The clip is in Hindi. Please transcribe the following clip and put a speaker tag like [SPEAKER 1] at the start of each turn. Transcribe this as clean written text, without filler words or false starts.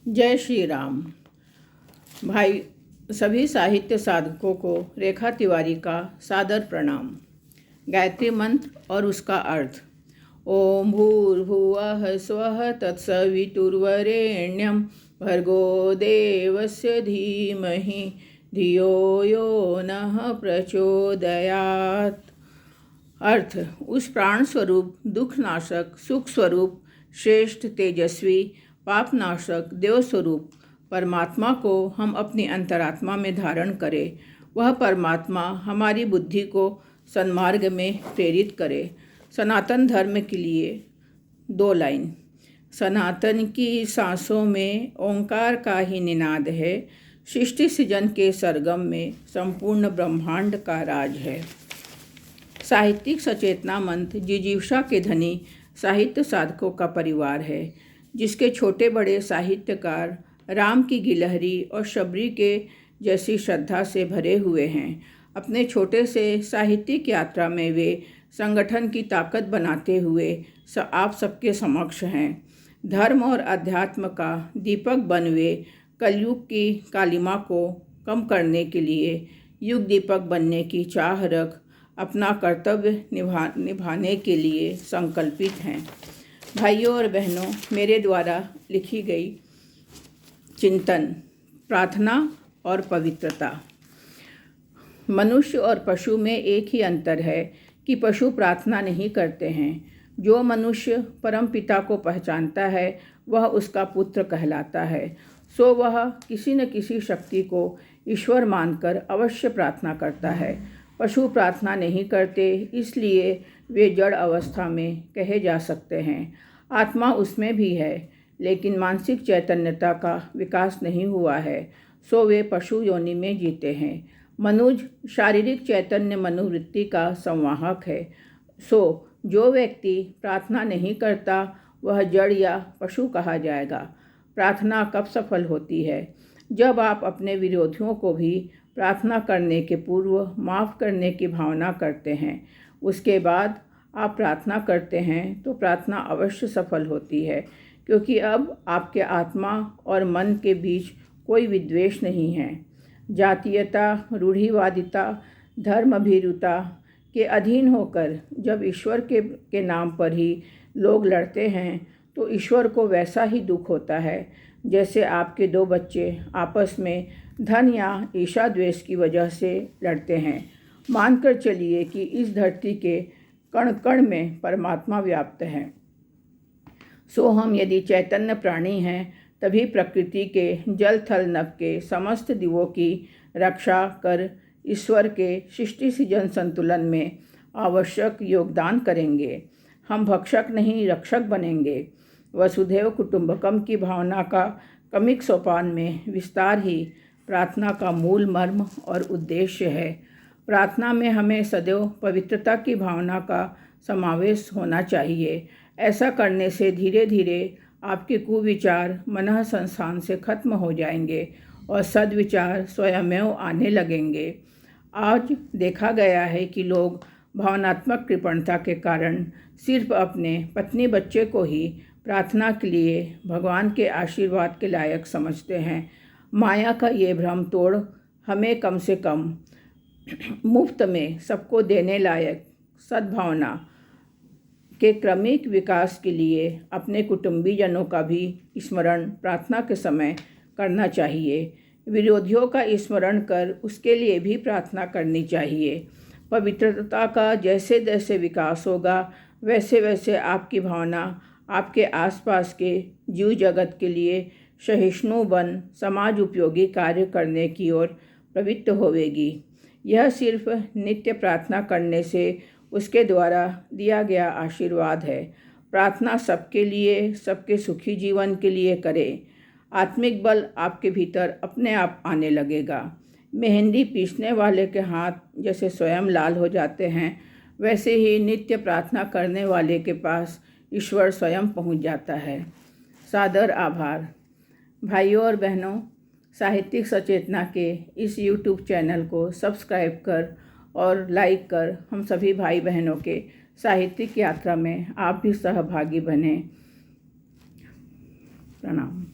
[SPEAKER 1] जय श्री राम। भाई सभी साहित्य साधकों को रेखा तिवारी का सादर प्रणाम। गायत्री मंत्र और उसका अर्थ। ओम भूर्भुवः स्वः तत्सवितुर्वरेण्यं भर्गो देवस्य धीमहि धियो यो नः प्रचोदयात्। अर्थ, उस प्राण स्वरूप, दुख नाशक, सुख स्वरूप, श्रेष्ठ, तेजस्वी, पापनाशक, देव स्वरूप परमात्मा को हम अपनी अंतरात्मा में धारण करें। वह परमात्मा हमारी बुद्धि को सन्मार्ग में प्रेरित करे। सनातन धर्म के लिए 2 लाइन। सनातन की सांसों में ओंकार का ही निनाद है। सृष्टि सृजन के सरगम में संपूर्ण ब्रह्मांड का राज है। साहित्यिक सचेतना मंत्र जिजीविषा के धनी साहित्य साधकों का परिवार है, जिसके छोटे बड़े साहित्यकार राम की गिलहरी और शबरी के जैसी श्रद्धा से भरे हुए हैं। अपने छोटे से साहित्यिक यात्रा में वे संगठन की ताकत बनाते हुए आप सबके समक्ष हैं। धर्म और अध्यात्म का दीपक बन वे कलयुग की कालिमा को कम करने के लिए युग दीपक बनने की चाह रख अपना कर्तव्य निभाने के लिए संकल्पित हैं। भाइयों और बहनों, मेरे द्वारा लिखी गई चिंतन, प्रार्थना और पवित्रता। मनुष्य और पशु में एक ही अंतर है कि पशु प्रार्थना नहीं करते हैं। जो मनुष्य परम पिता को पहचानता है वह उसका पुत्र कहलाता है। सो वह किसी न किसी शक्ति को ईश्वर मानकर अवश्य प्रार्थना करता है। पशु प्रार्थना नहीं करते, इसलिए वे जड़ अवस्था में कहे जा सकते हैं। आत्मा उसमें भी है, लेकिन मानसिक चैतन्यता का विकास नहीं हुआ है, सो वे पशु योनि में जीते हैं। मनुज शारीरिक चैतन्य मनोवृत्ति का संवाहक है। सो जो व्यक्ति प्रार्थना नहीं करता वह जड़ या पशु कहा जाएगा। प्रार्थना कब सफल होती है? जब आप अपने विरोधियों को भी प्रार्थना करने के पूर्व माफ़ करने की भावना करते हैं। उसके बाद आप प्रार्थना करते हैं तो प्रार्थना अवश्य सफल होती है, क्योंकि अब आपके आत्मा और मन के बीच कोई विद्वेष नहीं है। जातीयता, रूढ़िवादिता, धर्मभीरुता के अधीन होकर जब ईश्वर के नाम पर ही लोग लड़ते हैं तो ईश्वर को वैसा ही दुख होता है जैसे आपके 2 बच्चे आपस में धन या ईर्ष्या द्वेष की वजह से लड़ते हैं। मानकर चलिए कि इस धरती के कण कण में परमात्मा व्याप्त है। सो हम यदि चैतन्य प्राणी हैं तभी प्रकृति के जल थल नभ के समस्त दिवों की रक्षा कर ईश्वर के सृष्टि सृजन संतुलन में आवश्यक योगदान करेंगे। हम भक्षक नहीं, रक्षक बनेंगे। वसुधैव कुटुंबकम की भावना का क्रमिक सोपान में विस्तार ही प्रार्थना का मूल मर्म और उद्देश्य है। प्रार्थना में हमें सदैव पवित्रता की भावना का समावेश होना चाहिए। ऐसा करने से धीरे धीरे आपके कुविचार मनः संस्थान से खत्म हो जाएंगे और सद्विचार स्वयमेव आने लगेंगे। आज देखा गया है कि लोग भावनात्मक कृपणता के कारण सिर्फ अपने पत्नी बच्चे को ही प्रार्थना के लिए भगवान के आशीर्वाद के लायक समझते हैं। माया का ये भ्रम तोड़ हमें कम से कम मुफ्त में सबको देने लायक सद्भावना के क्रमिक विकास के लिए अपने कुटुंबीजनों का भी स्मरण प्रार्थना के समय करना चाहिए। विरोधियों का स्मरण कर उसके लिए भी प्रार्थना करनी चाहिए। पवित्रता का जैसे जैसे विकास होगा वैसे वैसे आपकी भावना आपके आसपास के जीव जगत के लिए सहिष्णु बन समाज उपयोगी कार्य करने की ओर प्रवृत्त होवेगी। यह सिर्फ नित्य प्रार्थना करने से उसके द्वारा दिया गया आशीर्वाद है। प्रार्थना सबके लिए, सबके सुखी जीवन के लिए करें। आत्मिक बल आपके भीतर अपने आप आने लगेगा। मेहंदी पीसने वाले के हाथ जैसे स्वयं लाल हो जाते हैं, वैसे ही नित्य प्रार्थना करने वाले के पास ईश्वर स्वयं पहुंच जाता है। सादर आभार। भाइयों और बहनों, साहित्यिक सचेतना के इस YouTube चैनल को सब्सक्राइब कर और लाइक कर हम सभी भाई बहनों के साहित्यिक यात्रा में आप भी सहभागी बने। प्रणाम।